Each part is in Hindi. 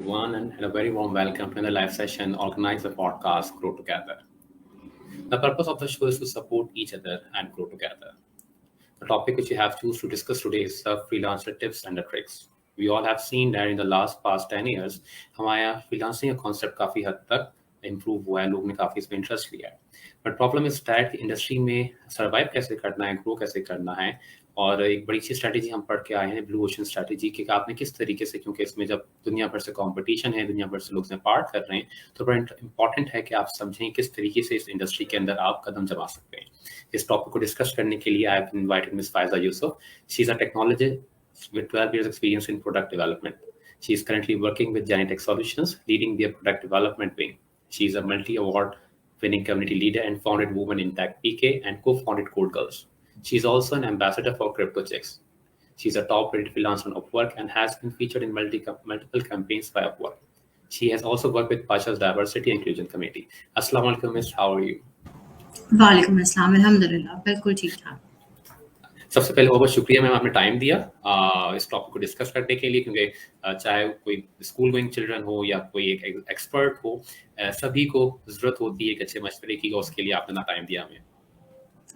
everyone, and a very warm welcome to the live session organized the podcast Grow Together. The purpose of the show is to support each other and grow together. The topic which we have choose to discuss today is freelancer tips and the tricks. We all have seen that in the last past 10 years, हमारा freelancing का concept काफ़ी हद तक improve हुआ है, लोग ने काफ़ी इसमें interest लिया है. But problem is that industry में survive कैसे करना है, grow कैसे करना है, और एक बड़ी सी स्ट्रैटेजी हम पढ़ के आए हैं ब्लू ओशन स्ट्रैटेजी कि आपने किस तरीके से, क्योंकि इसमें जब दुनिया भर से कंपटीशन है, दुनिया भर से लोग इसमें पार्ट कर रहे हैं, तो बड़ा इंपॉर्टेंट है कि आप समझें किस तरीके से इस इंडस्ट्री के अंदर आप कदम जमा सकते हैं. इस टॉपिक को डिस्कस करने के लिए I have invited miss Faiza Yusuf. She is a technologist with 12 years experience in product development. She is currently working with Genetech Solutions, leading their product development wing. She is a multi-award winning community leader and founded Women in Tech PK and co-founded Code Girls. She is also an ambassador for CryptoChicks. She is a top-rated freelancer on Upwork and has been featured in multiple campaigns by Upwork. She has also worked with Pasha's Diversity and Inclusion Committee. Assalamu alaikum, Miss. How are you? वालेकुम अस्सलाम, अल्हम्दुलिल्लाह, बिल्कुल ठीक ठाक. सबसे पहले बहुत शुक्रिया मैम, आपने टाइम दिया इस टॉपिक को डिस्कस करने के लिए, क्योंकि चाहे कोई स्कूल गोइंग चिल्ड्रन हो या कोई एक एक्सपर्ट हो, सभी को जरूरत होती है एक अच्छे मशवरे की, उसके लिए आपने ना टाइम दिया हमें.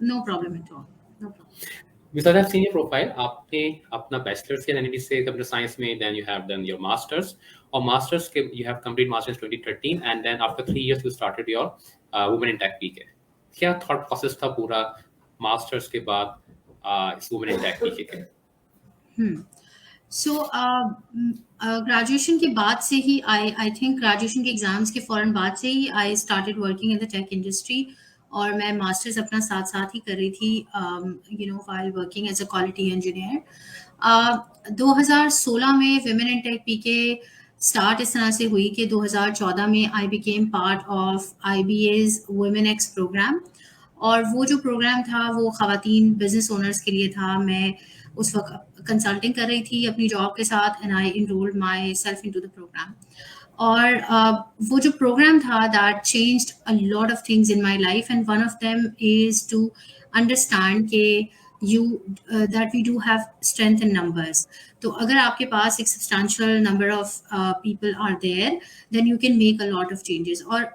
No problem at all, no problem. Because I've seen your profile, आपने अपना बैचलर्स किया एनडी से कंप्यूटर साइंस में, then you have done your masters, और मास्टर्स के you have complete masters 2013 and then after 3 years you started your women in tech PK. क्या थॉट प्रोसेस था पूरा मास्टर्स के बाद इस वुमेन इन टेक पीके के? सो ग्रेजुएशन के बाद से ही आई थिंक ग्रेजुएशन के एग्जाम्स के फौरन बाद से ही I started working in the tech industry, और मैं मास्टर्स अपना साथ साथ ही कर रही थी, you know, while working as a quality engineer. 2016 में women in tech PK start इस तरह से हुई कि 2014 में I became part of IBA's women X programme, और वो जो प्रोग्राम था वो ख़वातीन बिजनेस ओनर्स के लिए था. मैं उस वक्त कंसल्टिंग कर रही थी अपनी जॉब के साथ, and I enrolled myself into the programme. और वो जो प्रोग्राम था that changed a lot of things in my life, and one of them is to understand के you that we do have strength in numbers. तो अगर आपके पास एक substantial number of people are there, then you can make a lot of changes. और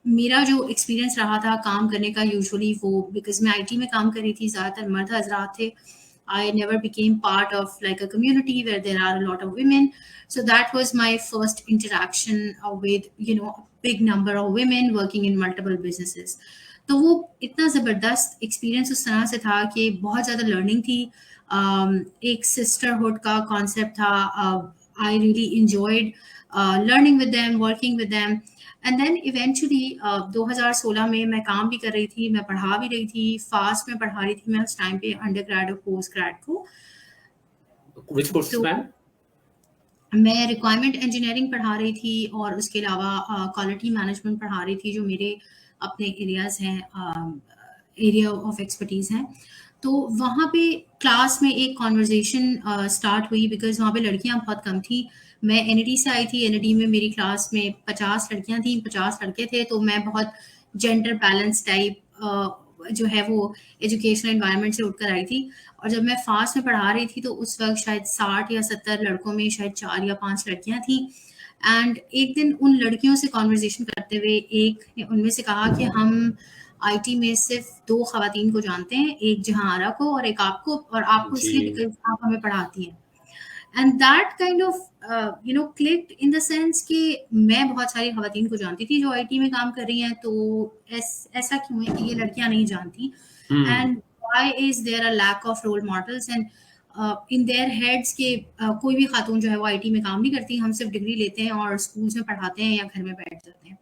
मेरा जो एक्सपीरियंस रहा था काम करने का, यूजुअली वो, बिकॉज मैं IT में काम कर रही थी, ज़्यादातर मर्द हजरात थे. I never became part of like a community where there are a lot of women. So that was my first interaction with, you know, a big number of women working in multiple businesses. तो वो इतना ज़बरदस्त एक्सपीरियंस उस तरह से था कि बहुत ज़्यादा लर्निंग थी. एक सिस्टरहुड का कॉन्सेप्ट था. I really enjoyed learning with them, working with them. And then eventually 2016 में मैं काम भी कर रही थी, मैं पढ़ा भी रही थी, फास्ट में पढ़ा रही थी मैं उस टाइम पे अंडर ग्रेड और पोस्ट ग्रेड को. Which courses, ma'am? मैं रिक्वायरमेंट इंजीनियरिंग पढ़ा रही थी, और उसके अलावा क्वालिटी मैनेजमेंट पढ़ा रही थी, जो मेरे अपने एरियाज़ हैं, एरिया ऑफ एक्सपर्टीज़ हैं. तो वहाँ पे क्लास में एक कॉन्वर्जेशन स्टार्ट हुई, बिकॉज वहाँ पे लड़कियाँ बहुत कम थी. मैं NID से आई थी. NID में मेरी क्लास में 50 लड़कियाँ थी, 50 लड़के थे. तो मैं बहुत जेंडर बैलेंस टाइप जो है वो एजुकेशनल एनवायरनमेंट से उठकर आई थी. और जब मैं फास्ट में पढ़ा रही थी तो उस वक्त शायद 60 या 70 लड़कों में शायद 4 या 5 लड़कियाँ थी. एंड एक दिन उन लड़कियों से कॉन्वर्जेशन करते हुए एक ने उनमें से कहा कि हम IT में सिर्फ 2 ख़वातीन को जानते हैं, एक जहां आरा को और एक आपको, और आपको इसलिए बिकॉज आप हमें पढ़ाती हैं. And that kind of you know clicked in the sense कि मैं बहुत सारी ख़वातीन को जानती थी जो IT में काम कर रही हैं, तो ऐसा क्यों है कि ये लड़कियां नहीं जानती, and why is there a lack of role models, and in their heads के कोई भी खातून जो है वो IT में काम नहीं करती, हम सिर्फ डिग्री लेते हैं और स्कूल्स में पढ़ाते हैं या घर में बैठ जाते हैं.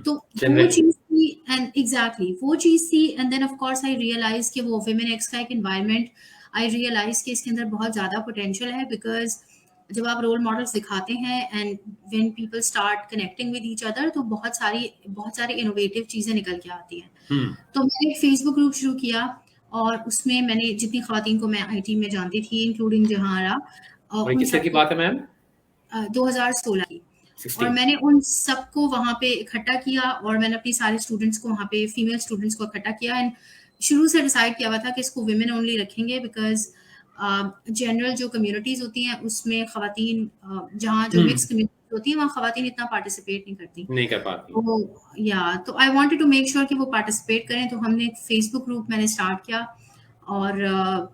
तो वो चीज़ थी, एंड एग्जैक्टली वो चीज़ थी. And then of course I realise कि वो विमेन एक्स का एक एनवायरनमेंट, आई रियलाइज कि इसके अंदर बहुत ज़्यादा पोटेंशियल है, बिकॉज जब आप रोल मॉडल्स दिखाते हैं and when people start connecting with each other, तो बहुत सारी इनोवेटिव चीज़ें निकल के आती हैं. तो मैंने एक फेसबुक ग्रुप शुरू किया, और उसमें मैंने जितनी ख़वातीन को मैं IT में जानती थी, इंक्लूडिंग जहांरा, किस की बात है मैम? 2016 की. और मैंने उन सबको वहाँ पे इकट्ठा किया, और मैंने अपनी सारे स्टूडेंट्स को वहाँ पे, फीमेल स्टूडेंट्स को इकट्ठा किया. एंड शुरू से डिसाइड किया हुआ था कि इसको विमेन ओनली रखेंगे, बिकॉज जनरल जो कम्युनिटीज़ होती हैं उसमें ख़वातीन, जहाँ जो मिक्स कम्युनिटी होती है वहाँ खवातीन इतना पार्टिसिपेट नहीं करती। नहीं कर पाती। तो I wanted to make sure कि वो पार्टिसिपेट करें, तो हमने एक फेसबुक ग्रुप मैंने स्टार्ट किया और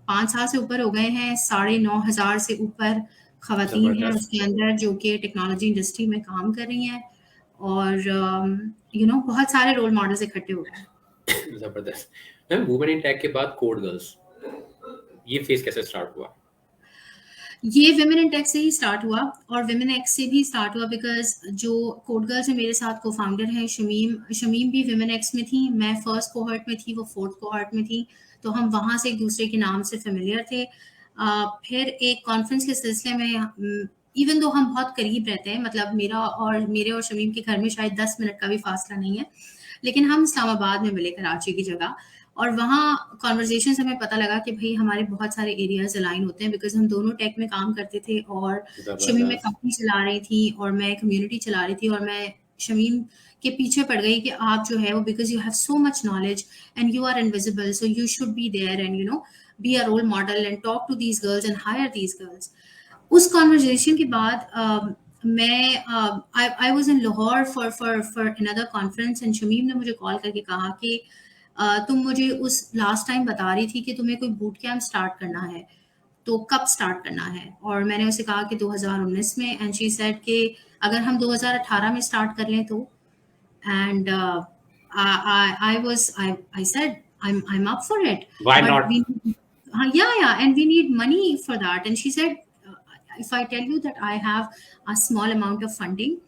5 साल से ऊपर हो गए हैं, 9,500 से ऊपर खवातीन हैं जबरदस्त। उसके अंदर जो कि टेक्नोलॉजी इंडस्ट्री में काम कर रही हैं और बहुत सारे रोल मॉडल्स इकट्ठे हो गए हैं। जबरदस्त। मैम वुमेन इन टेक के बाद कोड गर्ल्स, ये फेस कैसे स्टार्ट हुआ? ये विमेन इन टेक से ही स्टार्ट हुआ और विमेन एक्स से भी स्टार्ट हुआ बिकॉज जो कोड गर्ल्स में मेरे साथ को फाउंडर हैं शमीम भी विमेन एक्स में थी, मैं फर्स्ट कोहर्ट में थी, वो फोर्थ कोहर्ट में थी, तो हम वहाँ से एक दूसरे के नाम से फेमिलियर थे। फिर एक कॉन्फ्रेंस के सिलसिले में इवन दो हम बहुत करीब रहते हैं, मतलब मेरे और शमीम के घर में शायद 10 मिनट का भी फासला नहीं है, लेकिन हम इस्लामाबाद में मिले कराची की जगह, और वहाँ कॉन्वर्जेशन से हमें पता लगा कि भाई हमारे बहुत सारे एरियाज अलाइन होते हैं बिकॉज हम दोनों टेक में काम करते थे और शमीम में कंपनी चला रही थी और मैं कम्युनिटी चला रही थी और मैं शमीम के पीछे पड़ गई कि आप जो है वो because you have so much knowledge and you are invisible so you should be there and be a role model and talk to these girls and hire these girls. उस कॉन्वर्जेशन के बाद मैं I was in Lahore for another conference and Shamim ने मुझे कॉल करके कहा कि तुम मुझे उस लास्ट टाइम बता रही थी कि तुम्हें कोई बूट कैंप स्टार्ट करना है, तो कब स्टार्ट करना है? और मैंने उसे कहा कि 2019 में, एंड शी सेड कि अगर हम 2018 में स्टार्ट कर लें तो, and I said I'm up for it. Why But not? yeah, and we need money for that. And she said, if I tell you that I have a small amount of funding,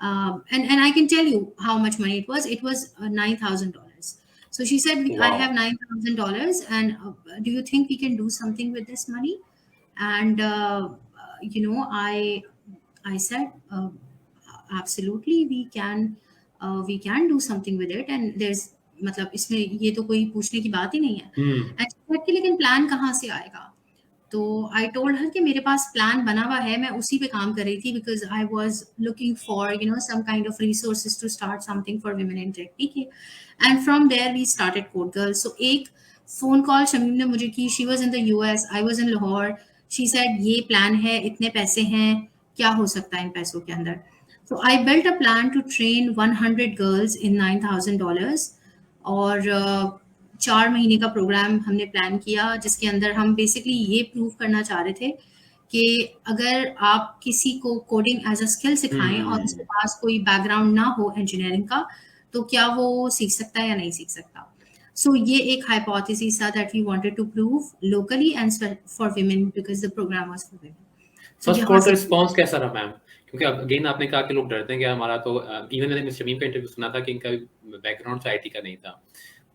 and I can tell you how much money it was $9,000. So she said, I Wow. have $9,000, and do you think we can do something with this money? And I said, absolutely, we can do something with it, and there's मतलब इसमें ये तो कोई पूछने की बात ही नहीं है। एक्चुअली लेकिन प्लान कहाँ से आएगा? तो आई टोल्ड हर कि मेरे पास प्लान बना हुआ है, मैं उसी पे काम कर रही थी because I was looking for some kind of resources to start something for women in tech, ठीक है। And from there we started code girls. So एक फोन कॉल शमीम ने मुझे की, she was in the US, I was in Lahore, she said ये प्लान है, इतने पैसे हैं, क्या हो सकता है इन पैसों के अंदर? So I built a plan to train 100 girls in $9,000 और 4 महीने का प्रोग्राम हमने प्लान किया जिसके अंदर हम बेसिकली ये प्रूव करना चाह रहे थे कि अगर आप किसी को कोडिंग एज अ स्किल सिखाएं और उसके पास कोई बैकग्राउंड ना हो इंजीनियरिंग का, तो क्या वो सीख सकता है या नहीं सीख सकता। सो ये एक हाइपोथेसिस था that we wanted to prove locally and for women because the programme was for women. First quarter response कैसा रहा मैम? क्योंकि अगेन आपने कहा कि लोग डरते हैं कि हमारा तो इवन मैंने मिस्टर शमीम का इंटरव्यू सुना था कि इनका बैकग्राउंड आईटी का नहीं था,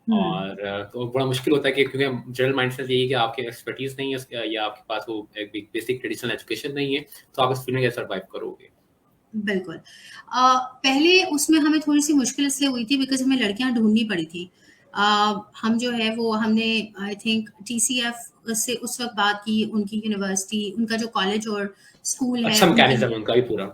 और तो बड़ा मुश्किल होता है कि क्योंकि जनरल माइंडसेट यही है कि आपके एक्सपर्टीज नहीं है या आपके पास वो एक बेसिक ट्रेडिशनल एजुकेशन नहीं है, तो आप इस फील्ड में कैसे सर्वाइव करोगे? बिल्कुल। पहले उसमें हमें थोड़ी सी मुश्किल इसलिए हुई थी बिकॉज हमें लड़कियां ढूंढनी पड़ी थी। हम जो है वो हमने आई थिंक TCF से उस वक्त बात की, उनकी यूनिवर्सिटी, उनका जो कॉलेज और स्कूल है, अच्छा मैकेनिज्म उनका भी पूरा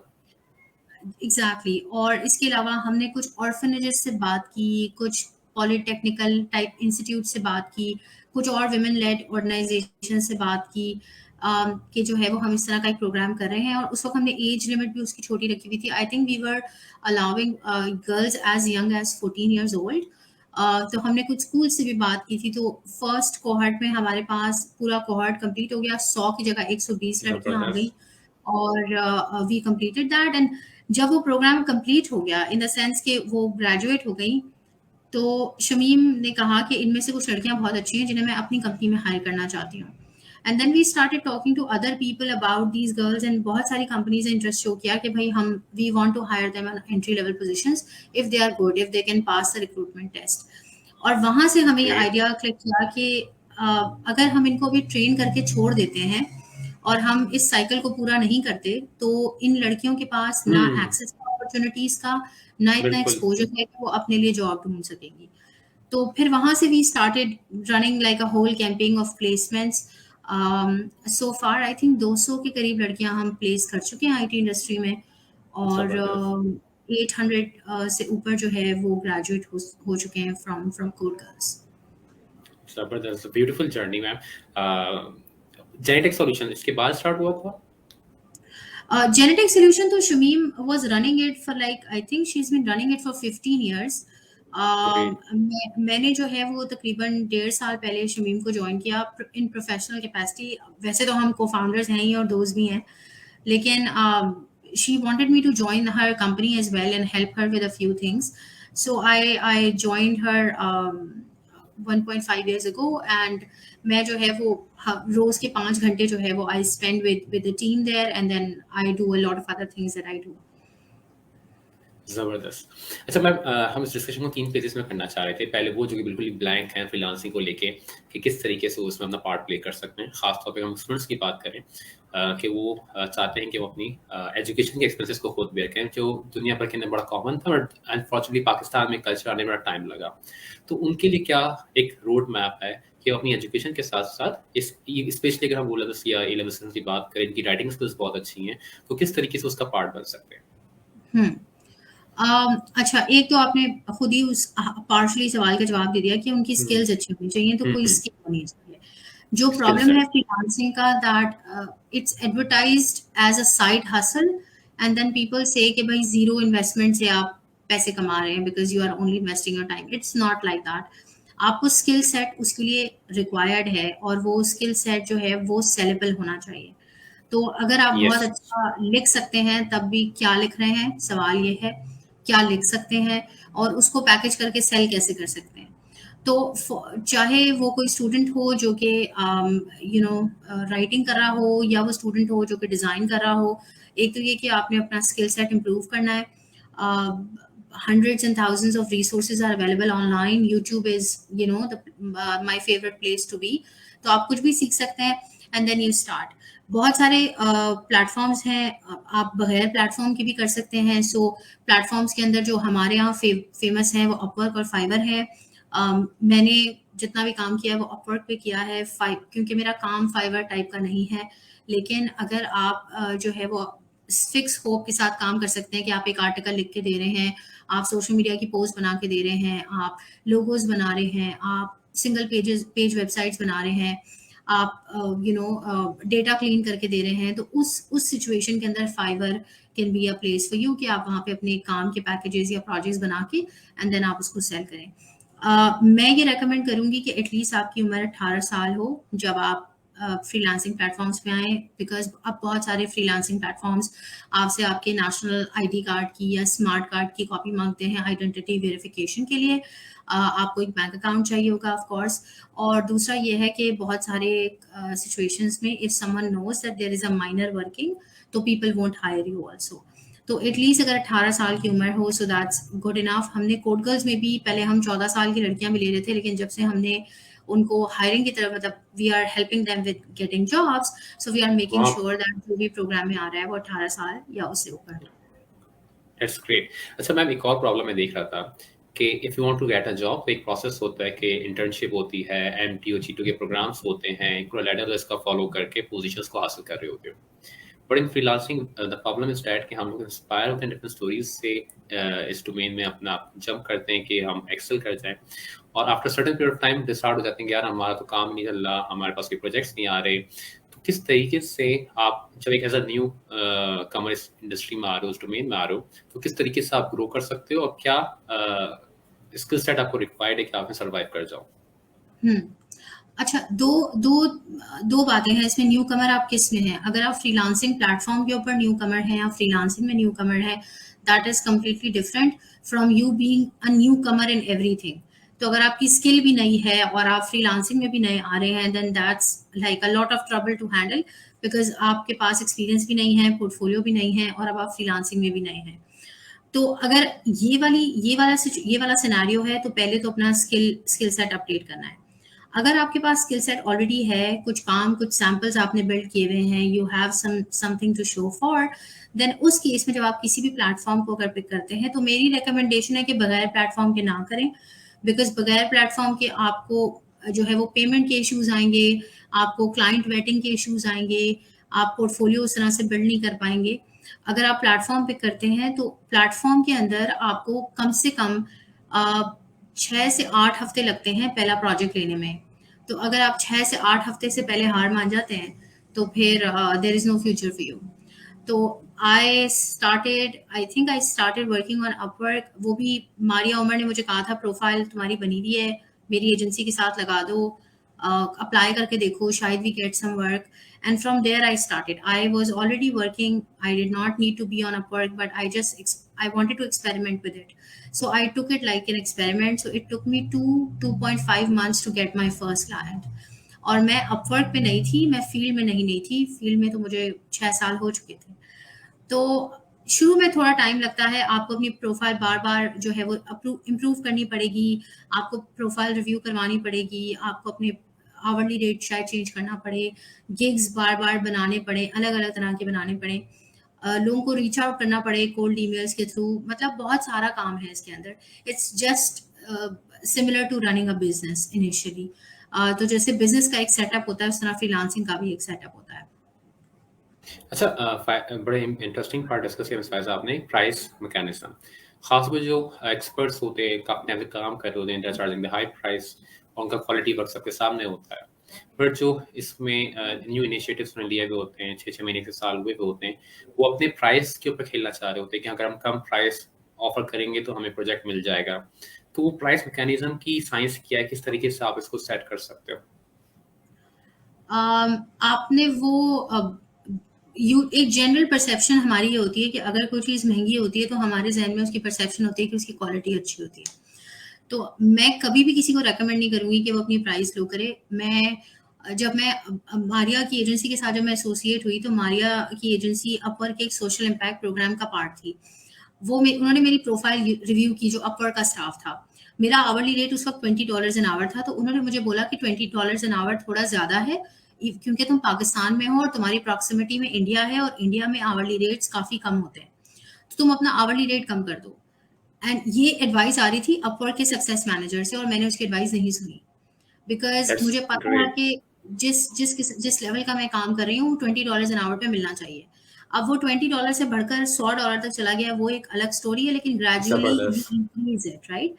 एग्जैक्टली। और इसके अलावा हमने कुछ ऑर्फनेजेस से बात की, कुछ पॉलिटेक्निकल टाइप इंस्टीट्यूट से बात की, कुछ और वुमेन लेड ऑर्गेनाइजेशन से बात की कि जो है वो हम इस तरह का एक प्रोग्राम कर रहे हैं। और उस वक्त हमने एज लिमिट भी उसकी छोटी रखी हुई थी। I think we were allowing girls as young as 14 years old। तो हमने कुछ स्कूल से भी बात की थी। तो फर्स्ट कोहर्ट में हमारे पास पूरा कोहर्ट कंप्लीट हो गया, 100 की जगह 120 लड़कियां आ गई और वी कंप्लीटेड दैट। एंड जब वो प्रोग्राम कंप्लीट हो गया इन द सेंस कि वो ग्रेजुएट हो गई, तो शमीम ने कहा कि इनमें से कुछ लड़कियां बहुत अच्छी हैं जिन्हें मैं अपनी कंपनी में हायर करना चाहती हूँ। And then we started talking to other people about these girls, and बहुत सारी कंपनीज ने इंटरेस्ट शो किया कि भाई हम we want to hire them on entry level positions if they are good, if they can pass the recruitment test. और वहां से हमें ये आइडिया क्लिक किया कि अगर हम इनको भी ट्रेन करके छोड़ देते हैं और हम इस साइकिल को पूरा नहीं करते, तो इन लड़कियों के पास ना एक्सेस अपॉर्चुनिटीज का, ना इतना एक्सपोजर है कि वो अपने लिए जॉब ढूंढ सकेंगी। तो फिर वहां से we started running like a whole campaign of placements. So far I think 200 के करीब लड़कियां हम प्लेस कर चुके हैं आईटी इंडस्ट्री में, और 800 से ऊपर जो है वो ग्रेजुएट हो चुके हैं फ्रॉम कोड गर्ल्स। जबरदस्त, beautiful journey ma'am. Genetic solution इसके बाद स्टार्ट हुआ था? Genetic Solution, तो Shamim was running it for like, I think she's been running it for 15 years. Great. मैंने जो है वो तकरीबन 1.5 साल पहले शमीम को ज्वाइन किया इन प्रोफेशनल कैपेसिटी। वैसे तो हम co-founders हैं ही और दोस्त भी हैं, लेकिन she wanted me to join her company as well and help her with a few things. So I joined her 1.5 years ago, and मैं जो है वो रोज के 5 घंटे जो है वो I spend with the team there, and then I do a lot of other things that I do. जबरदस्त। अच्छा मैम, हम इस डिस्कशन को 3 फेजेस में करना चाह रहे थे। पहले वो जो कि बिल्कुल ही ब्लैंक है फ्रीलांसिंग को लेके, कि किस तरीके से उसमें अपना पार्ट प्ले कर सकते हैं। खास तौर पे हम स्टूडेंट्स की बात करें कि वो चाहते हैं कि वो अपनी एजुकेशन के एक्सपेंसेस को खुद बेयर करें, जो दुनिया भर के अंदर बड़ा कॉमन था, बट अनफॉर्चुनेटली पाकिस्तान में कल्चर आने में बड़ा टाइम लगा। तो उनके लिए क्या एक रोड मैप है कि अपनी एजुकेशन के साथ साथ स्पेशली अगर हम बोला या ए लेवल की बात करें, इनकी राइटिंग स्किल्स बहुत अच्छी हैं, तो किस तरीके से उसका पार्ट बन सकते हैं? अच्छा, एक तो आपने खुद ही उस पार्शली सवाल का जवाब दे दिया कि उनकी स्किल्स अच्छी होनी चाहिए, तो कोई स्किल होनी चाहिए। जो प्रॉब्लम है फ्रीलांसिंग का, that it's advertised as a side hustle, and then people say कि भाई जीरो इन्वेस्टमेंट से आप पैसे कमा रहे हैं because you are only investing your time. It's not like that. आपको स्किल सेट उसके लिए रिक्वायर्ड है, और वो स्किल सेट जो है वो सेलेबल होना चाहिए। तो अगर आप बहुत अच्छा लिख सकते हैं, तब भी क्या लिख रहे हैं, सवाल ये है क्या लिख सकते हैं, और उसको पैकेज करके सेल कैसे कर सकते हैं। तो चाहे वो कोई स्टूडेंट हो जो कि राइटिंग कर रहा हो, या वो स्टूडेंट हो जो कि डिज़ाइन कर रहा हो, एक तो ये कि आपने अपना स्किल सेट इम्प्रूव करना है। Hundreds and thousands of resources are available online. YouTube is, my favorite place to be. तो आप कुछ भी सीख सकते हैं, and then you start. बहुत सारे प्लेटफॉर्म्स हैं, आप बगैर प्लेटफॉर्म के भी कर सकते हैं। सो प्लेटफॉर्म्स के अंदर जो हमारे यहाँ फेमस हैं वो अपवर्क और फाइवर है। मैंने जितना भी काम किया है वो अपवर्क पे किया है, क्योंकि मेरा काम फाइवर टाइप का नहीं है। लेकिन अगर आप जो है वो फिक्स होप के साथ काम कर सकते हैं कि आप एक आर्टिकल लिख के दे रहे हैं, आप सोशल मीडिया की पोस्ट बना के दे रहे हैं, आप लोगोज बना रहे हैं, आप सिंगल पेज वेबसाइट्स बना रहे हैं, आप डेटा क्लीन करके दे रहे हैं, तो उस सिचुएशन के अंदर Fiverr can be a place for you कि आप वहाँ पे अपने काम के पैकेजेस या प्रोजेक्ट्स बना के एंड देन आप उसको सेल करें। मैं ये रेकमेंड करूँगी कि एटलीस्ट आपकी उम्र 18 साल हो जब आप फ्रीलांसिंग प्लेटफॉर्म्स पे आए, बिकॉज अब बहुत सारे फ्रीलांसिंग प्लेटफॉर्म्स आपसे आपके नेशनल आईडी कार्ड की या स्मार्ट कार्ड की कॉपी मांगते हैं आइडेंटिटी वेरिफिकेशन के लिए। आपको एक बैंक अकाउंट चाहिए होगा ऑफ कोर्स, और दूसरा ये है कि बहुत सारे सिचुएशंस में if someone knows that there is a minor working, तो people won't hire you also. तो एटलीस्ट अगर 18 साल की उम्र हो, सो दैट्स गुड इनफ। हमने कोड गर्ल्स में भी पहले हम 14 साल की लड़कियां भी ले रहे थे, लेकिन जब से हमने उनको हायरिंग की तरफ, मतलब we are helping them with getting jobs, so we are making sure that जो भी प्रोग्राम में आ रहा है वो 18 साल या उससे ऊपर हो। That's great. अच्छा मैम, एक और प्रॉब्लम मैं देख रहा था कि if you want to get a job, तो एक प्रोसेस होता है कि इंटर्नशिप होती है, एमटीओ जीटो के प्रोग्राम्स होते हैं, एक लैडर लिस्ट का फॉलो करके पोजीशंस को हासिल कर रहे होते हो। But in freelancing the problem is that कि हम लोग इंस्पायर होते हैं डिफरेंट स्टोरीज से, इस डोमेन में अपना जंप करते हैं कि हम एक्सेल कर जाएं, और after certain period of time decide हो जाते हैं कि यार हमारा तो काम नहीं चल रहा, हमारे पास कोई प्रोजेक्ट्स नहीं आ रहे। तो किस तरीके से आप जब एक एज अ न्यू कमर इस इंडस्ट्री में आ रहे हो, उस डोमेन में आ रहे हो, तो किस तरीके से आप ग्रो कर सकते हो, और क्या स्किल सेट आपको रिक्वायर्ड है कि आप सर्वाइव कर जाओ? अच्छा, दो बातें हैं इसमें। न्यू कमर आप किस में हैं? अगर आप फ्रीलांसिंग प्लेटफॉर्म के ऊपर न्यू कमर हैं या फ्रीलांसिंग में न्यू कमर है, that is completely different from you being a new Qamar in everything. तो अगर आपकी स्किल भी नहीं है और आप फ्रीलांसिंग में भी नए आ रहे हैं, then that's like a lot of trouble to handle, because आपके पास एक्सपीरियंस भी नहीं है, पोर्टफोलियो भी नहीं है, और अब आप फ्रीलांसिंग में भी नए हैं। तो अगर ये वाला सिनेरियो है, तो पहले तो अपना स्किल सेट अपडेट करना है। अगर आपके पास स्किल सेट ऑलरेडी है, कुछ काम, कुछ सैंपल्स आपने बिल्ड किए हुए हैं, you have something to show for, then उस केस में जब आप किसी भी प्लेटफॉर्म को अगर पिक करते हैं, तो मेरी रिकमेंडेशन है कि बगैर प्लेटफॉर्म के ना करें, बिकॉज बगैर प्लेटफॉर्म के आपको जो है वो पेमेंट के इश्यूज आएंगे, आपको क्लाइंट वेटिंग के इश्यूज आएंगे, आप पोर्टफोलियो उस तरह से बिल्ड नहीं कर पाएंगे। अगर आप प्लेटफॉर्म पे करते हैं, तो प्लेटफॉर्म के अंदर आपको कम से कम 6 से 8 हफ्ते लगते हैं पहला प्रोजेक्ट लेने में। तो अगर आप 6 से 8 हफ्ते से पहले हार मान जाते हैं, तो फिर there is no future for you. तो I started working on Upwork. वो भी मारिया उमर ने मुझे कहा था प्रोफाइल तुम्हारी बनी हुई है, मेरी एजेंसी के साथ लगा दो, अप्लाई करके देखो, शायद we get some work. And from there I started. I was already working, I did not need to be on Upwork, but I wanted to experiment with it, so I took it like an experiment. So it took me 2.5 months to get my first client. और मैं अपवर्क पे नहीं थी, मैं फील्ड में नहीं थी, फील्ड में तो मुझे 6 साल हो चुके थे। तो शुरू में थोड़ा टाइम लगता है, आपको अपनी प्रोफाइल बार बार जो है वो इम्प्रूव करनी पड़ेगी, आपको प्रोफाइल रिव्यू करवानी पड़ेगी, आपको अपने आवरली रेट शायद चेंज करना पड़े, गिग्स बार बार बनाने पड़े, अलग अलग तरह के बनाने पड़े, लोगों को रीच आउट करना पड़े कोल्ड ईमेल्स के थ्रू, मतलब बहुत सारा काम है इसके अंदर। It's just similar to running a business initially. तो जैसे बिजनेस का एक सेटअप होता है, उस तरह फ्रीलांसिंग का भी एक सेटअप होता है। अच्छा, बड़े इंटरेस्टिंग पार्ट डिस्कस किया मिस्टर आपने, प्राइस मैकेनिज्म। खासकर जो एक्सपर्ट्स होते हैं, अपने आप काम कर रहे होते हैं, चार्जिंग द हाई प्राइस, उनका क्वालिटी वर्क सबके सामने होता है। बट जो इसमें न्यू इनिशिएटिव्स उन्होंने लिए हुए होते हैं, 6 महीने से साल हुए होते हैं, वो अपने प्राइस के ऊपर खेलना चाह रहे होते हैं कि अगर हम कम प्राइस ऑफर करेंगे तो हमें प्रोजेक्ट मिल जाएगा। तो वो प्राइस मैकेनिज्म की साइंस क्या है, किस तरीके से आप इसको सेट कर सकते हो? आपने वो एक जनरल परसेप्शन हमारी ये होती है कि अगर कोई चीज़ महंगी होती है तो हमारे जहन में उसकी परसेप्शन होती है कि उसकी क्वालिटी अच्छी होती है। तो मैं कभी भी किसी को रेकमेंड नहीं करूँगी कि वो अपनी प्राइस लो करे। जब मैं मारिया की एजेंसी के साथ जब मैं एसोसिएट हुई, तो मारिया की एजेंसी अपवर्क के एक सोशल इम्पैक्ट प्रोग्राम का पार्ट थी। उन्होंने मेरी प्रोफाइल रिव्यू की, जो अपवर्क का स्टाफ था। मेरा आवरली रेट उस वक्त $20 एन आवर था, तो उन्होंने मुझे बोला कि $20 एन आवर थोड़ा ज़्यादा है, क्योंकि तुम पाकिस्तान में हो और तुम्हारी प्रॉक्सिमिटी में इंडिया है, और इंडिया में आवरली रेट्स काफ़ी कम होते हैं, तो तुम अपना आवरली रेट कम कर दो। एंड ये एडवाइस आ रही थी अपवर्क के सक्सेस मैनेजर से, और मैंने उसकी एडवाइस नहीं सुनी, बिकॉज मुझे पता है कि जिस लेवल का मैं काम कर रही हूँ, $20 एन आवर पे मिलना चाहिए। अब वो $20 से बढ़कर $100 तक चला गया, वो एक अलग स्टोरी है, लेकिन ग्रेजुअली इंक्रीज इट, राइट?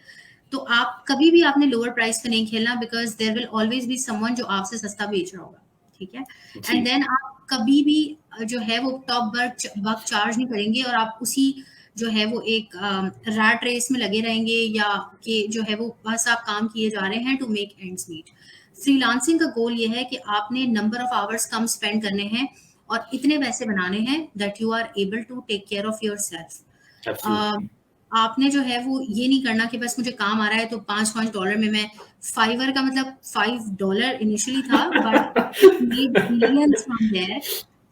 तो आप कभी भी आपने लोअर प्राइस पे नहीं खेलना, because there will always be someone जो आपसे सस्ता बेच रहा होगा, ठीक है? एंड देन आप कभी भी जो है वो टॉप बक चार्ज नहीं करेंगे, और आप उसी जो है वो एक रैट रेस में लगे रहेंगे, या कि जो है वो बस आप काम किए जा रहे हैं to make ends meet. Freelancing का गोल ये है कि आपने नंबर ऑफ आवर्स कम स्पेंड करने हैं और इतने पैसे बनाने हैं that you are able to take care of yourself. आपने जो है वो ये नहीं करना कि बस मुझे काम आ रहा है तो $5 में मैं फाइवर का, मतलब $5 इनिशियली था, बट मिलियंस फ्रॉम देयर।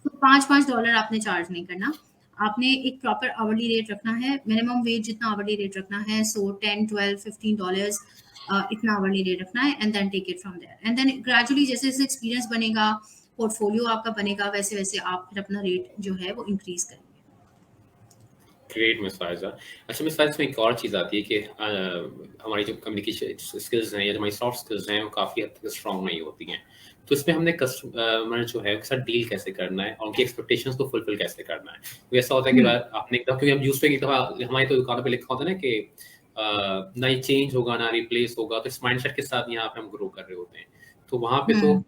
तो $5 आपने चार्ज नहीं करना, आपने एक प्रॉपर आवरली रेट रखना है, मिनिमम वेज जितना आवरली रेट रखना है, सो $10, $12, $15 इतना आवरली रेट रखना है, and then take it from there. And then gradually जैसे जैसे एक्सपीरियंस बनेगा, पोर्टफोलियो आपका बनेगा, वैसे वैसे आप फिर अपना रेट जो है वो इंक्रीज करेंगे। Great miss Faiza. अच्छा मिस फायजा, इसमें एक और चीज़ आती है कि हमारी जो कम्युनिकेशन स्किल्स हैं या हमारी सॉफ्ट स्किल्स हैं, वो काफ़ी हद तक स्ट्रॉन्ग नहीं होती हैं। तो इसमें हमने कस्टमर जो है उसके साथ डील कैसे करना है और उनकी एक्सपेक्टेशंस को फुलफिल कैसे करना है। तो ऐसा होता है कि आपने एकदम, क्योंकि हम यूज़ पे एक दफ़ा हमारी तो दुकानों पे लिखा होता है ना कि ना ही चेंज होगा ना रिप्लेस होगा, तो इस माइंडसेट के साथ यहाँ पे हम ग्रो कर रहे होते हैं। तो वहाँ पे तो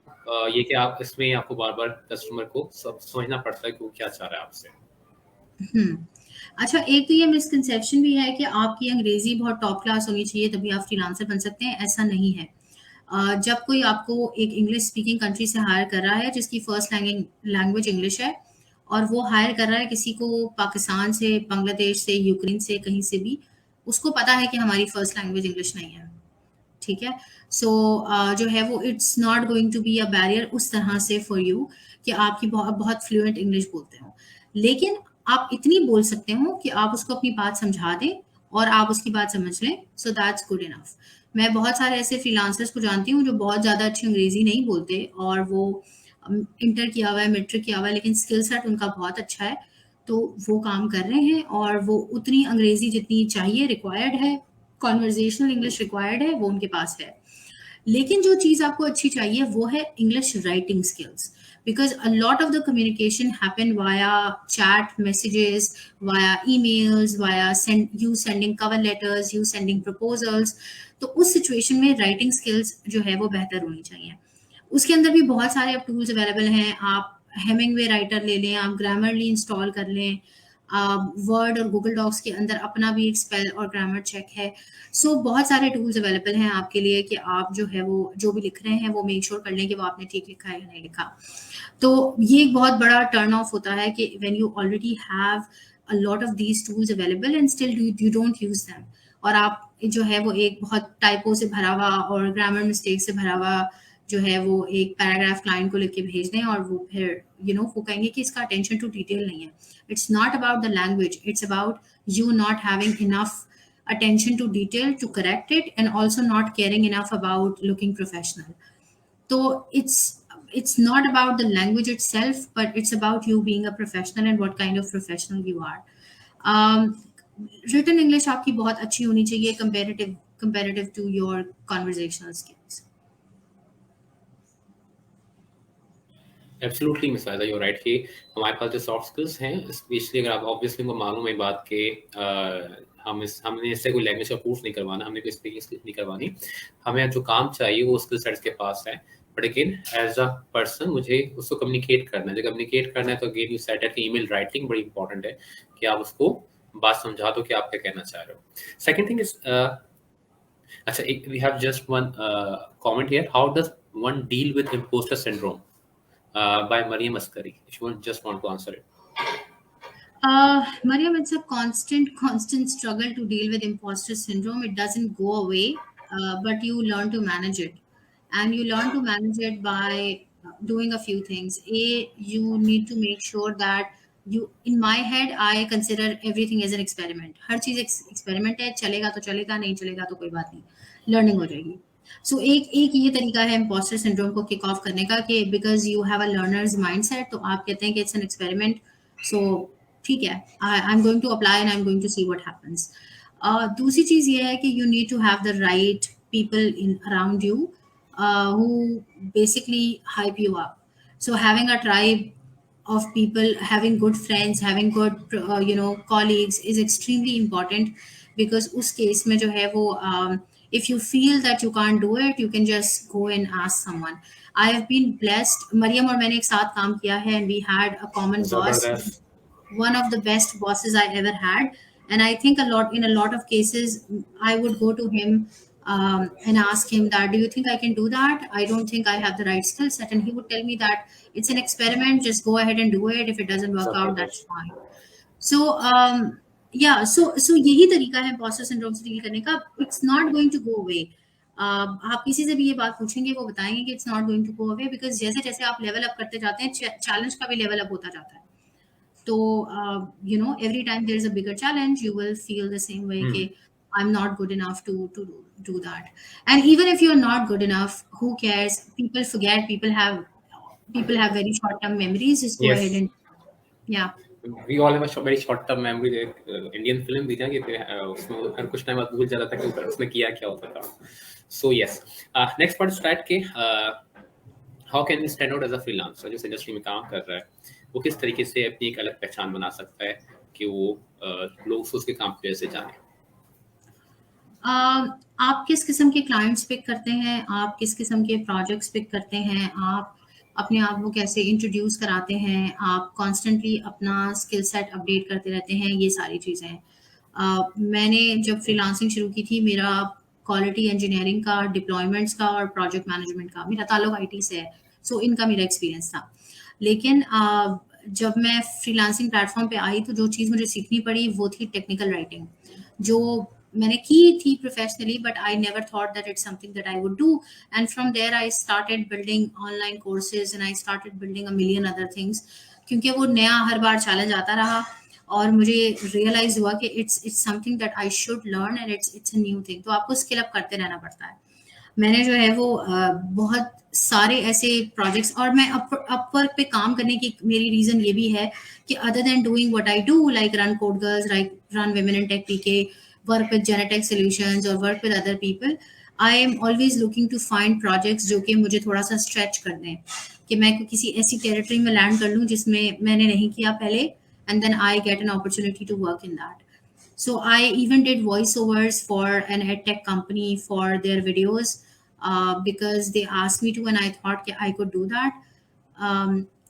ये कि आप इसमें आपको बार-बार कस्टमर को समझना पड़ता है कि वो क्या चाह रहा है आपसे। अच्छा, एक तो ये मिसकंसेप्शन भी है कि आपकी अंग्रेजी बहुत टॉप क्लास होनी चाहिए तभी आप फ्रीलांसर बन सकते हैं, ऐसा नहीं है। जब कोई आपको एक इंग्लिश स्पीकिंग कंट्री से हायर कर रहा है जिसकी फर्स्ट लैंग्वेज इंग्लिश है, और वो हायर कर रहा है किसी को पाकिस्तान से, बांग्लादेश से, यूक्रेन से, कहीं से भी, उसको पता है कि हमारी फर्स्ट लैंग्वेज इंग्लिश नहीं है, ठीक है? सो जो है वो it's not going to be a barrier उस तरह से फॉर यू कि आपकी बहुत फ्लुएंट इंग्लिश बोलते हो, लेकिन आप इतनी बोल सकते हो कि आप उसको अपनी बात समझा दें और आप उसकी बात समझ लें, सो दैट्स गुड इनफ। मैं बहुत सारे ऐसे फ्रीलांसर्स को जानती हूँ जो बहुत ज़्यादा अच्छी अंग्रेजी नहीं बोलते, और वो इंटर किया हुआ है, मैट्रिक किया हुआ है, लेकिन स्किल सेट उनका बहुत अच्छा है, तो वो काम कर रहे हैं, और वो उतनी अंग्रेजी जितनी चाहिए, रिक्वायर्ड है, कॉन्वर्जेशनल इंग्लिश रिक्वायर्ड है, वो उनके पास है। लेकिन जो चीज़ आपको अच्छी चाहिए वो है English writing skills, because a lot of the communication happen via chat messages, via emails, you sending cover letters, you sending proposals। तो उस सिचुएशन में राइटिंग स्किल्स जो है वो बेहतर होनी चाहिए। उसके अंदर भी बहुत सारे अब टूल्स अवेलेबल हैं, आप हेमिंगवे राइटर ले लें, आप ग्रामरली इंस्टॉल कर लें, वर्ड और गूगल डॉक्स के अंदर अपना भी एक स्पेल और ग्रामर चेक है। सो बहुत सारे टूल्स अवेलेबल हैं आपके लिए कि आप जो है वो जो भी लिख रहे हैं वो मेक श्योर कर लें कि वो आपने ठीक लिखा है या नहीं लिखा। तो ये एक बहुत बड़ा टर्न ऑफ होता है कि when you already have a lot of these tools available and still you don't use them, और आप जो है वो एक बहुत टाइपो से भरा हुआ और ग्रामर मिस्टेक से भरा हुआ जो है वो एक पैराग्राफ क्लाइंट को लिख के भेज दें, और वो फिर वो कहेंगे कि इसका अटेंशन टू डिटेल नहीं है। It's not about the language, it's about you not having enough attention to detail to correct it, and also not caring enough about looking professional. So it's not about the language itself, but it's about you being a professional and what kind of professional you are. um, written English आपकी बहुत अच्छी होनी चाहिए comparative to your conversational skills. Absolutely miss आयदा, यू राइट कि हमारे पास जो सॉफ्ट स्किल्स हैं, स्पेशली अगर आप ऑब्वियसली को मालूम है बात के हमने इससे कोई लैंग्वेज का कोर्स नहीं करवाना, हमने कोई स्पीकिंग स्किल्स नहीं करवानी, हमें जो काम चाहिए वो स्किल सेट्स के पास है। But again as a person मुझे उसको कम्युनिकेट करना है। जब कम्युनिकेट करना है तो again you said that email writing बड़ी इंपॉर्टेंट है कि आप उसको बात समझा दो कि आप क्या कहना चाह रहे हो। सेकंड थिंग इज अच्छा, we have just one comment here, how does one deal with impostor syndrome by Mariam Askari. If you just want to answer it. Mariam, it's a constant struggle to deal with imposter syndrome. It doesn't go away, but you learn to manage it. And you learn to manage it by doing a few things. You need to make sure that in my head, I consider everything as an experiment. Her cheese experiment है, चलेगा तो चलेगा, नहीं चलेगा तो कोई बात नहीं, learning हो जाएगी। सो एक ये तरीका है इम्पोस्टर सिंड्रोम को किक ऑफ करने का कि because you have a learners mindset, तो आप कहते हैं कि इट्स एन एक्सपेरिमेंट, सो ठीक है, I am going to apply and I am going to see what happens. दूसरी चीज़ ये है कि you need to have the right people in around you who basically hype you up. So having a tribe of people, having good friends, having good colleagues is extremely important, because उस केस में जो है वो if you feel that you can't do it, you can just go and ask someone. I have been blessed. Mariam और मैंने एक साथ काम किया है and we had a common boss, one of the best bosses I ever had, and I think in a lot of cases I would go to him and ask him that, do you think I can do that? I don't think I have the right skill set, and he would tell me that it's an experiment, just go ahead and do it. If it doesn't work out, that's fine. So so यही तरीका है imposter syndrome से डील करने का. It's not going to go away. आप किसी से भी ये बात पूछेंगे वो बताएंगे कि it's not going to go away, because जैसे जैसे आप लेवल अप करते जाते हैं चैलेंज का भी लेवल अप होता जाता है. तो every time there is a bigger challenge, you will feel the same way कि I'm not good enough to do that. And even if you're not good enough, who cares? People forget. People have very short term memories. Just go ahead and we all have a very short term memory. Indian film भी था कि उसमें हर कुछ टाइम बाद भूल जाता था कि उसने किया क्या होता था. So yes, next part start के how can we stand out as a freelancer? जो इंडस्ट्री में काम कर रहा है वो किस तरीके से अपनी एक अलग पहचान बना सकता है कि वो लोग उसके काम की वजह से जाने. आप किस किस्म के क्लाइंट्स पिक करते हैं, आप किस किस्म के प्रोजेक्ट्स पिक करते हैं, आप अपने आप को कैसे इंट्रोड्यूस कराते हैं, आप कॉन्स्टेंटली अपना स्किल सेट अपडेट करते रहते हैं, ये सारी चीज़ें. मैंने जब फ्रीलांसिंग शुरू की थी, मेरा क्वालिटी इंजीनियरिंग का, डिप्लॉयमेंट्स का और प्रोजेक्ट मैनेजमेंट का, मेरा ताल्लुक IT से है, सो इनका मेरा एक्सपीरियंस था. लेकिन जब मैं फ्रीलांसिंग प्लेटफॉर्म पे आई तो जो चीज़ मुझे सीखनी पड़ी वो थी टेक्निकल राइटिंग, जो मैंने की थी professionally, but I never thought that it's something that I would do. And from there I started building online courses and I started building a million other things, क्योंकि वो नया हर बार चैलेंज आता रहा और मुझे रियलाइज हुआ कि it's something that I should learn and it's a new thing. तो आपको स्किल अप करते रहना पड़ता है. मैंने जो है वो बहुत सारे ऐसे प्रोजेक्ट्स, और मैं अपवर्क पे काम करने की मेरी रीज़न ये भी है कि other than doing what I do, like run code girls, like run women in tech PK, work with Genetech solutions or work with other people, I am always looking to find projects जो कि मुझे थोड़ा सा स्ट्रेच कर दें, कि मैं किसी ऐसी टेरिटरी में लैंड कर लूँ जिसमें मैंने नहीं किया पहले, and then I get an opportunity to work in that. So I even did voiceovers for an edtech company for their videos because they asked me to, and I thought I could do that.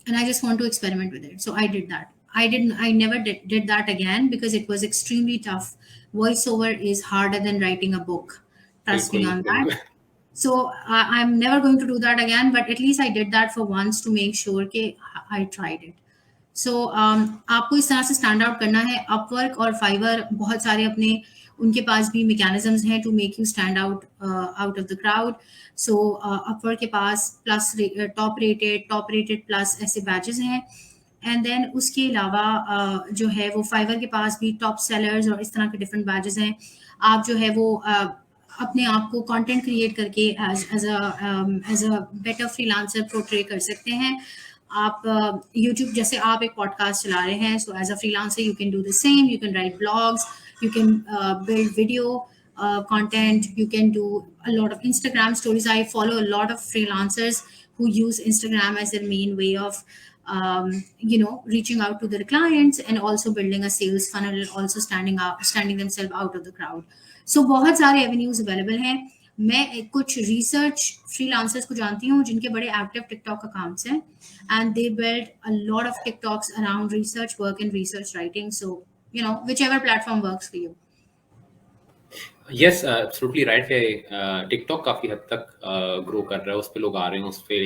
and I just want to experiment with it. So I did that. I never did that again because it was extremely tough. Voiceover is harder than writing a book. Trust me बिल्कुल on that. So I'm never going to do that again, but at least I did that for once to make sure that I tried it. सो आपको इस तरह से स्टैंड आउट करना है. अपवर्क और फाइवर बहुत सारे अपने उनके पास भी मैकेनिज्म्स हैं to make you stand out out of the crowd. So Upwork के पास प्लस टॉप रेटेड प्लस ऐसे बैचेस हैं. एंड देन उसके अलावा जो है वो फाइवर के पास भी टॉप सेलर्स और इस तरह के डिफरेंट बैचेस हैं. आप जो है वो अपने आप को कंटेंट क्रिएट करके as a better freelancer portray कर सकते हैं. आप यूट्यूब जैसे आप एक पॉडकास्ट चला रहे हैं, so as a freelancer you can do the same. You can write blogs, you can build video content, you can do a lot of Instagram stories. I follow a lot of freelancers who use Instagram as their main way of reaching out to their clients and also building a sales funnel, also standing themselves out of the crowd. So बहुत सारे avenues available हैं. मैं कुछ रिसर्च फ्रीलांसर्स को जानती हूँ जिनके बड़े एक्टिव टिकटॉक अकाउंट्स हैं, and they build a lot of TikToks around research work and research writing. So whichever platform works for you. Yes absolutely right है. टिकटॉक काफी हद तक ग्रो कर रहा है, उस पे लोग आ रहे हैं, उस पे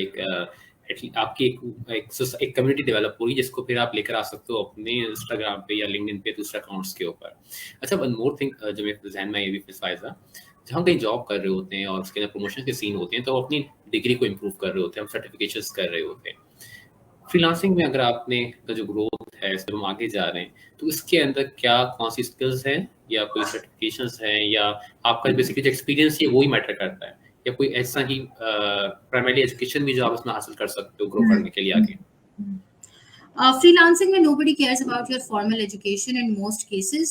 आपकी एक कम्युनिटी डेवलप हो रही है जिसको फिर आप लेकर आ सकते हो अपने इंस्टाग्राम पे या लिंक्डइन पे दूसरे अकाउंट्स के ऊपर. अच्छा, वन मोर थिंग जो मेरे ध्यान में ये भी फिसवाइज था, जब हम कहीं जॉब कर रहे होते हैं और उसके अंदर प्रमोशन के सीन होते हैं तो अपनी डिग्री को इम्प्रूव कर रहे होते हैं, हम सर्टिफिकेशंस कर रहे होते हैं. फ्रीलांसिंग में अगर आपने जो ग्रोथ है इसमें हम आगे जा रहे हैं तो इसके अंदर क्या कौन सी स्किल्स हैं या कोई सर्टिफिकेशंस हैं या आपका बेसिकली जो एक्सपीरियंस है वो ही मैटर करता है, या कोई ऐसा ही प्राइमरी एजुकेशन भी जो आप इसमें हासिल कर सकते हो ग्रो करने के लिए आगे? Freelancing में nobody cares about your formal education in most cases.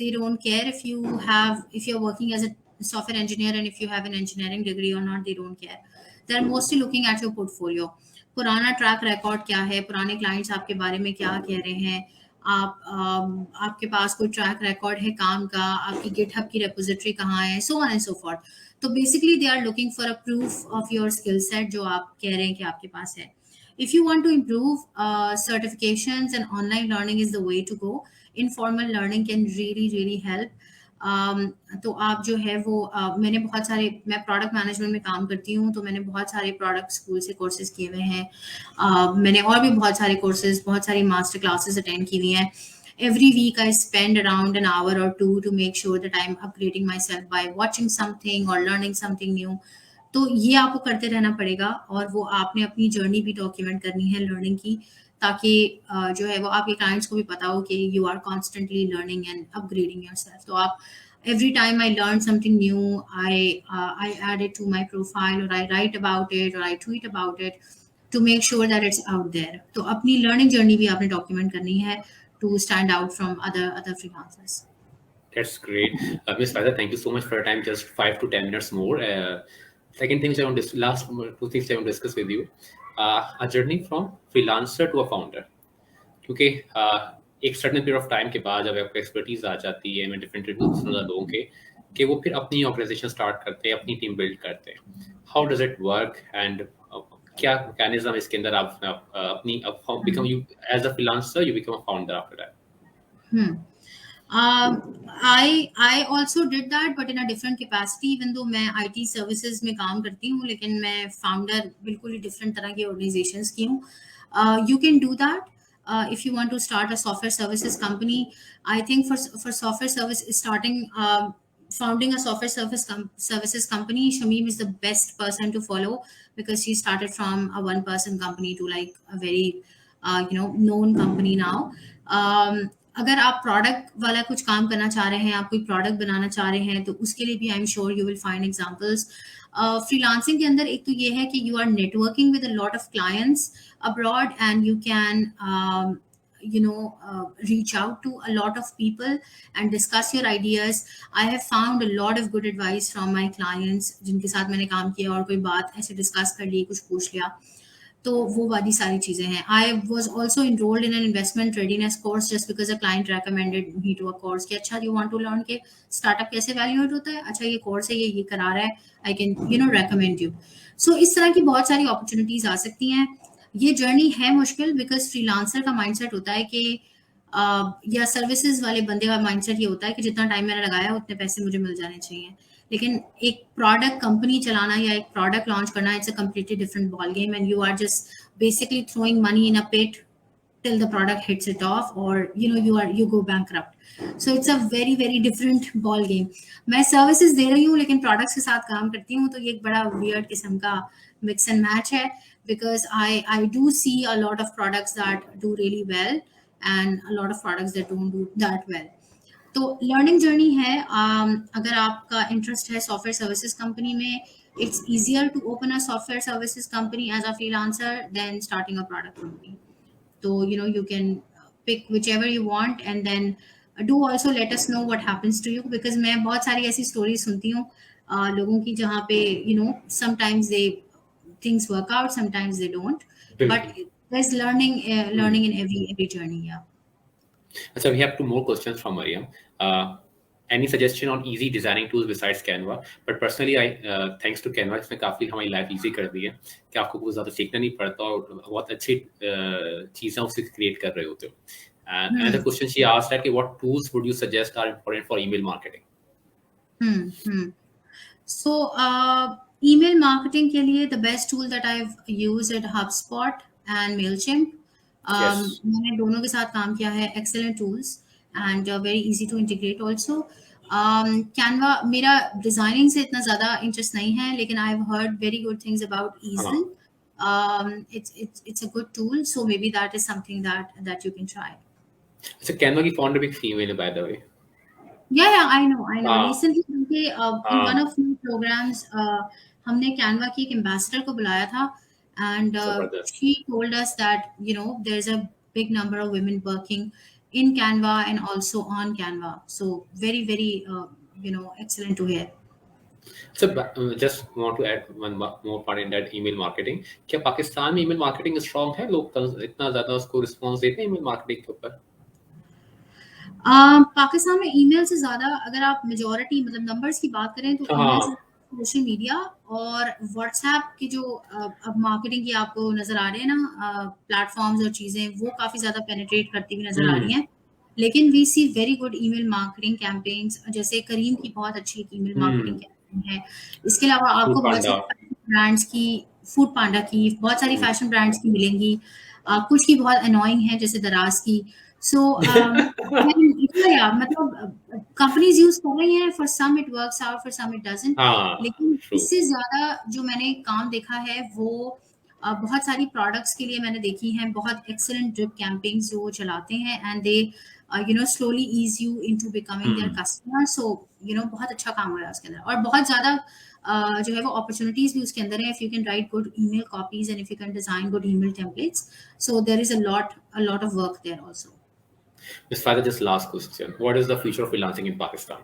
They don't care if you're working as a software engineer and if you have an engineering degree or not. They don't care. They're mostly looking at your portfolio. पुराना ट्रैक रिकॉर्ड क्या है, पुराने क्लाइंट्स आपके बारे में क्या कह रहे हैं, आपके पास कोई ट्रैक रिकॉर्ड है काम का, आपकी गिटहब की रेपोजिटरी कहाँ है, so on and so forth. तो basically they are looking for a proof of your skill set जो आप कह रहे हैं कि आपके पास है. If you want to improve, certifications and online learning is the way to go. Informal learning can really help. तो आप जो है वो मैं प्रोडक्ट मैनेजमेंट में काम करती हूँ, तो मैंने बहुत सारे प्रोडक्ट स्कूल से कोर्सेज किए हुए हैं. मैंने और भी बहुत सारे कोर्सेज, बहुत सारी मास्टर क्लासेस अटेंड की हुई हैं. Every week I spend around an hour or two to make sure that I'm upgrading myself by watching something or learning something new. तो ये आपको करते रहना पड़ेगा और वो आपने अपनी जर्नी भी डॉक्यूमेंट करनी है लर्निंग की, ताकि जो है वो आपके क्लाइंट्स को भी पता हो कि you are constantly learning and upgrading yourself. तो आप every time I learn something new, I add it to my profile or I write about it or I tweet about it to make sure that it's out there. तो अपनी लर्निंग जर्नी भी आपने डॉक्यूमेंट करनी है to stand out from other freelancers. That's great. Ms. Faiza, thank you so much for your time. Just 5 to 10 minutes more. Second thing, last two things I want to discuss with you. A journey from freelancer to a founder. क्योंकि एक सर्टेन पीरियड ऑफ टाइम के बाद जब आपको एक्सपर्टीज आ जाती है मैं डिफरेंट लोगों के कि वो फिर अपनी ऑर्गेनाइजेशन स्टार्ट करते हैं, अपनी टीम बिल्ड करते हैं. How does it work and क्या मैकेनिज्म इसके अंदर आप अपनी become you as a freelancer you become a founder after that? I also did that, but in a different capacity. Even though मैं IT services में काम करती हूँ, लेकिन मैं founder बिल्कुल ही different तरह के organizations की हूँ. You can do that if you want to start a software services company. I think for software service founding a software services company, Shamim is the best person to follow because she started from a one-person company to like a very known company now. अगर आप प्रोडक्ट वाला कुछ काम करना चाह रहे हैं, आप कोई प्रोडक्ट बनाना चाह रहे हैं, तो उसके लिए भी I am sure you will find examples. Freelancing के अंदर एक तो ये है कि you are networking with a lot of clients abroad and you can reach out to a lot of people and discuss your ideas. I have found a lot of good advice from my clients जिनके साथ मैंने काम किया और कोई बात ऐसे डिस्कस कर ली, कुछ पूछ लिया, तो वो वाली सारी चीज़ें हैं. I was also enrolled in an investment readiness course just because a client recommended me to a course कि अच्छा यू वांट टू लर्न के स्टार्टअप कैसे वैल्यूएट होता है, अच्छा ये कोर्स है, ये करा रहा है, आई कैन रिकमेंड यू. सो इस तरह की बहुत सारी अपॉर्चुनिटीज आ सकती हैं. ये जर्नी है मुश्किल बिकॉज फ्रीलांसर का माइंडसेट होता है कि या सर्विसेज वाले बंदे का माइंडसेट ये होता है कि जितना टाइम मैंने लगाया उतने पैसे मुझे मिल जाने चाहिए, लेकिन एक प्रोडक्ट कंपनी चलाना या एक प्रोडक्ट लॉन्च करना, it's a completely different ball game and you are just basically throwing money in a pit till the product hits it off, or you go bankrupt. So it's a very very different ball game. मैं services दे रही हूँ लेकिन products के साथ काम करती हूँ, तो ये एक बड़ा weird किस्म का mix and match है, because I do see a lot of products that do really well and a lot of products that don't do that well. तो लर्निंग जर्नी है। अगर आपका इंटरेस्ट है सॉफ्टवेयर सर्विसेज कंपनी में, it's easier to open a software services company as a freelancer than starting a product company. So you can pick whichever you want, and then do also let us know what happens to you, because मैं बहुत सारी ऐसी stories सुनती हूँ लोगों की जहाँ पे sometimes things work out, sometimes they don't, but there's learning in every journey. Yeah. So we have two more questions from Mariam. Any suggestion on easy designing tools besides Canva? But personally, thanks to Canva, इसने काफी हमारी लाइफ इजी कर दी है कि आपको बहुत ज़्यादा सीखना नहीं पड़ता और बहुत अच्छी चीज़ें उससे क्रिएट कर रहे होते हो. And another question she asked that what tools would you suggest are important for email marketing? So email marketing के लिए the best tool that I've used at HubSpot and Mailchimp. मैंने दोनों के साथ काम किया है, excellent tools and very easy to integrate also. Canva मेरा डिजाइनिंग से इतना ज़्यादा इंटरेस्ट नहीं है, लेकिन I've heard very good things about Easel. It's a good tool, so maybe that is something that you can try. अच्छा, Canva की founder भी female है by the way. Yeah, I know. Recently in one of my programs हमने Canva की एक ambassador को बुलाया था, and she told us that there's a big number of women working in Canva and also on Canva, so very very excellent to hear. So just want to add one more point in that email marketing. क्या पाकिस्तान में email marketing strong है? लोग इतना ज़्यादा उसको response देते हैं email marketing के ऊपर? पाकिस्तान में ईमेल से ज्यादा अगर आप मेजॉरिटी मतलब नंबर्स की बात करें तो ईमेल से सोशल मीडिया और व्हाट्सएप की जो अब मार्केटिंग की आपको नजर आ रहे हैं ना प्लेटफॉर्म्स और चीजें, वो काफी ज्यादा पेनिट्रेट करती हुई नजर आ रही हैं, लेकिन we see very good email marketing campaigns, जैसे करीम की बहुत अच्छी ईमेल मार्केटिंग कैंपेन है। इसके अलावा आपको बहुत सारी ब्रांड्स की, फूड पांडा की, बहुत सारी फैशन ब्रांड्स की मिलेंगी, कुछ की बहुत अनोइंग है जैसे दराज की। So मतलब कंपनीज यूज कर रही हैं, for some it works out, for some it doesn't, लेकिन इससे ज्यादा जो मैंने काम देखा है वो बहुत सारी प्रोडक्ट्स के लिए मैंने देखी हैं, बहुत एक्सीलेंट ड्रिप कैंपेन्स जो वो चलाते हैं, and they slowly ease you into becoming their customer. So बहुत अच्छा काम हो रहा है उसके अंदर, और बहुत ज्यादा जो है वो अपॉर्चुनिटीज भी उसके अंदर है। If you can write good email copies and if you can design good email templates, so there is a lot of work there also. Ms. Father, just last question. What is the future of freelancing in Pakistan?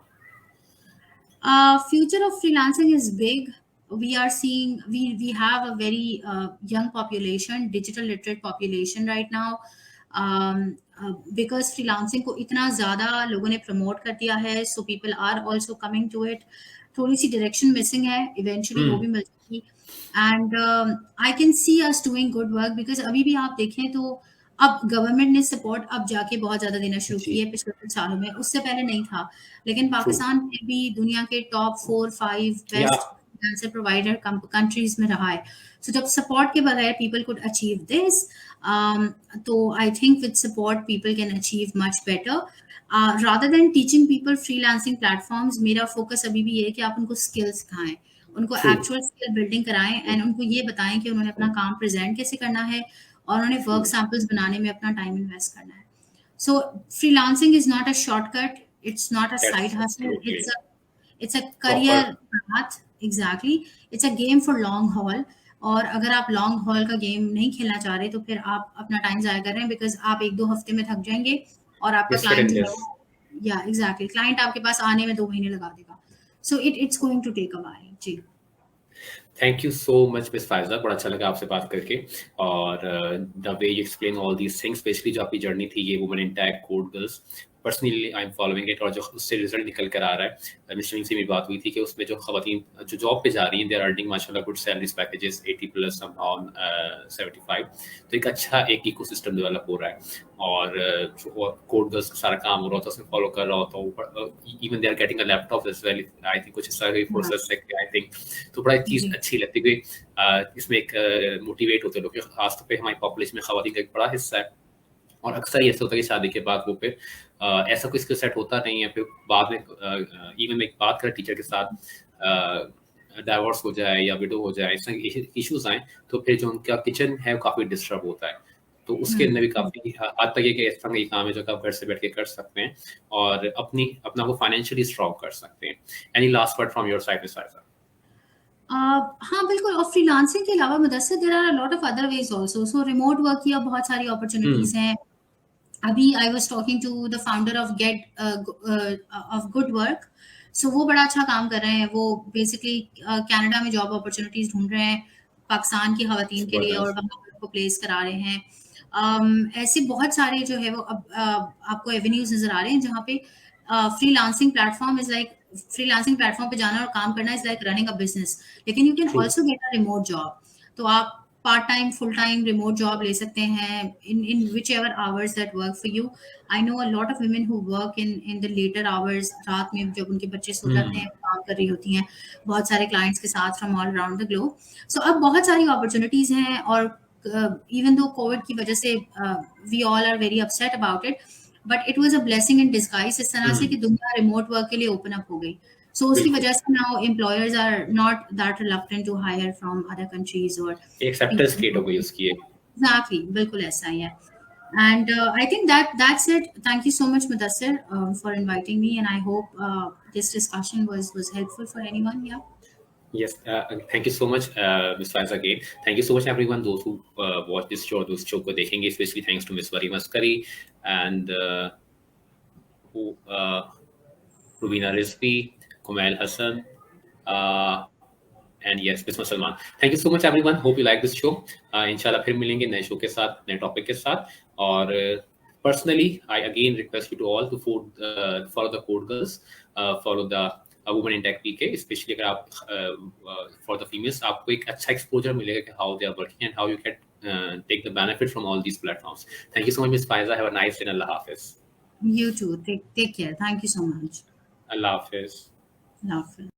Future of freelancing is big. We are seeing, we have a very young population, digital literate population right now, because freelancing को इतना ज़्यादा लोगों ने promote कर दिया है, so people are also coming to it. थोड़ी सी direction missing है, eventually वो भी मिल जाएगी, and I can see us doing good work, because अभी भी आप देखें तो अब गवर्नमेंट ने सपोर्ट अब जाके बहुत ज्यादा देना शुरू किया है पिछले कुछ सालों में, उससे पहले नहीं था, लेकिन पाकिस्तान में भी दुनिया के top 4-5 best freelancer provider countries में रहा है। सो जब सपोर्ट के बगैर पीपल कुड अचीव दिस, तो I think with support people can achieve much better. Rather than teaching people freelancing platforms, मेरा फोकस अभी भी ये है कि आप उनको स्किल्स सिखाएं, उनको एक्चुअल स्किल बिल्डिंग कराएं, एंड उनको ये बताएं कि उन्होंने अपना काम प्रेजेंट कैसे करना है और उन्हें वर्क सैंपल्स बनाने में अपना टाइम इन्वेस्ट करना है। So freelancing is not a shortcut, it's not a side hustle, it's a career path, exactly, it's a game for long haul. और अगर आप लॉन्ग हॉल का गेम नहीं खेलना चाह रहे तो फिर आप अपना टाइम जाया कर रहे हैं, बिकॉज आप 1-2 हफ्ते में थक जाएंगे और आपका क्लाइंट जो है, या एग्जैक्टली, क्लाइंट आपके पास आने में 2 महीने लगा देगा। So it's going to take a while. जी, thank you so much miss Faiza, बड़ा अच्छा लगा आपसे बात करके। और the way you explain all these things, especially जो आपकी जर्नी थी ये women in tech code girls, personally I am following it, और जो उससे रिजल्ट निकल कर आ रहा है, मिस से मेरी बात हुई थी कि उसमें जो खवातीन जो जॉब पे जा रही हैं, दे आर अर्निंग माशाल्लाह good salaries packages 80 plus on 75। तो एक अच्छा एक इकोसिस्टम डेवलप हो रहा है, और कोड गर्ल्स का सारा काम हो रहा होता है, उसमें फॉलो कर रहा होता हूँ, even they are getting a laptop as well, I think कुछ इस तरह की हाँ, प्रोसेस है आई थिंक। तो बड़ा एक चीज़ जी, अच्छी लगती है कि इसमें एक मोटिवेट होते हैं लोग, खासतौर पे हमारी पॉपुलेशन में खवातीन का एक बड़ा हिस्सा है, और अक्सर ये ऐसा होता है कि शादी के बाद वो फिर ऐसा कोई स्किल सेट होता नहीं है, फिर बाद में इवन में एक बात करें टीचर के साथ डाइवोर्स हो जाए या विडो हो जाए, ऐसे इश्यूज आए, तो फिर जो उनका किचन है वो काफी डिस्टर्ब होता है। तो उसके अंदर भी काफी हद तक ये इस तरह का ये काम है जो आप घर से बैठ के कर सकते हैं और अपना को फाइनेंशियली स्ट्रॉन्ग कर सकते हैं। Any last word from your side miss Faiza? हाँ बिल्कुल, और फ्रीलांसिंग के अलावा Mudassir there are a lot of other ways also. So remote work की अब बहुत सारी अपॉर्चुनिटीज हैं। अभी I was talking to the founder of good work. So वो बड़ा अच्छा काम कर रहे हैं। वो बेसिकली कनाडा में जॉब अपॉर्चुनिटीज ढूंढ रहे हैं पाकिस्तान की खवातीन के लिए, और जबरदस्त। वहाँ पर उनको प्लेस करा रहे हैं। ऐसे बहुत सारे जो है वो अब आपको एवेन्यूज नजर आ रहे हैं जहाँ पे freelancing platform is like, freelancing platform पे जाना और काम करना is like running a business. लेकिन you can true. Also get a remote job. तो आप part time full time remote job ले सकते हैं in which ever hours that work for you. I know a lot of women who work in the later hours, रात में जब उनके बच्चे सो जाते हैं काम कर रही होती हैं बहुत सारे क्लाइंट्स के साथ from all around the globe. So अब बहुत सारी अपॉर्चुनिटीज हैं, और इवन दो कोविड की वजह से we all are very upset about it, but it was a blessing in disguise इस तरह से कि दुनिया रिमोट वर्क के लिए ओपन अप हो गई। सो उसकी बिल्कुल, वजह से now employers are not that reluctant to hire from other countries और एक्सेप्टेंस क्रिएट हो गई उसकी एक। एग्जैक्टली बिल्कुल ऐसा ही है। And I think that's it. Thank you so much, Mudassir, for inviting me, and I hope this discussion was helpful for anyone. Yeah. Yes, thank you so much, Ms. Faiza again. Thank you so much, everyone. Those who watch this show, those show ko dekhenge, especially thanks to Ms. Wari Maskari and who Rubina Rizvi, Kumail Hassan, uh, and yes, Ms. Salman. Thank you so much, everyone. Hope you like this show. इंशाल्लाह फिर मिलेंगे नए शो के साथ, नए टॉपिक के साथ। और personally, I again request you to all to follow the Code Girls, follow the Women in Tech PK, especially अगर आप for the females आपको एक अच्छा exposure मिलेगा कि how they are working and how you can take the benefit from all these platforms. Thank you so much, Ms. Faiza. Have a nice day. Allah Hafiz. You too. Take care. Thank you so much. Allah Hafiz. Love.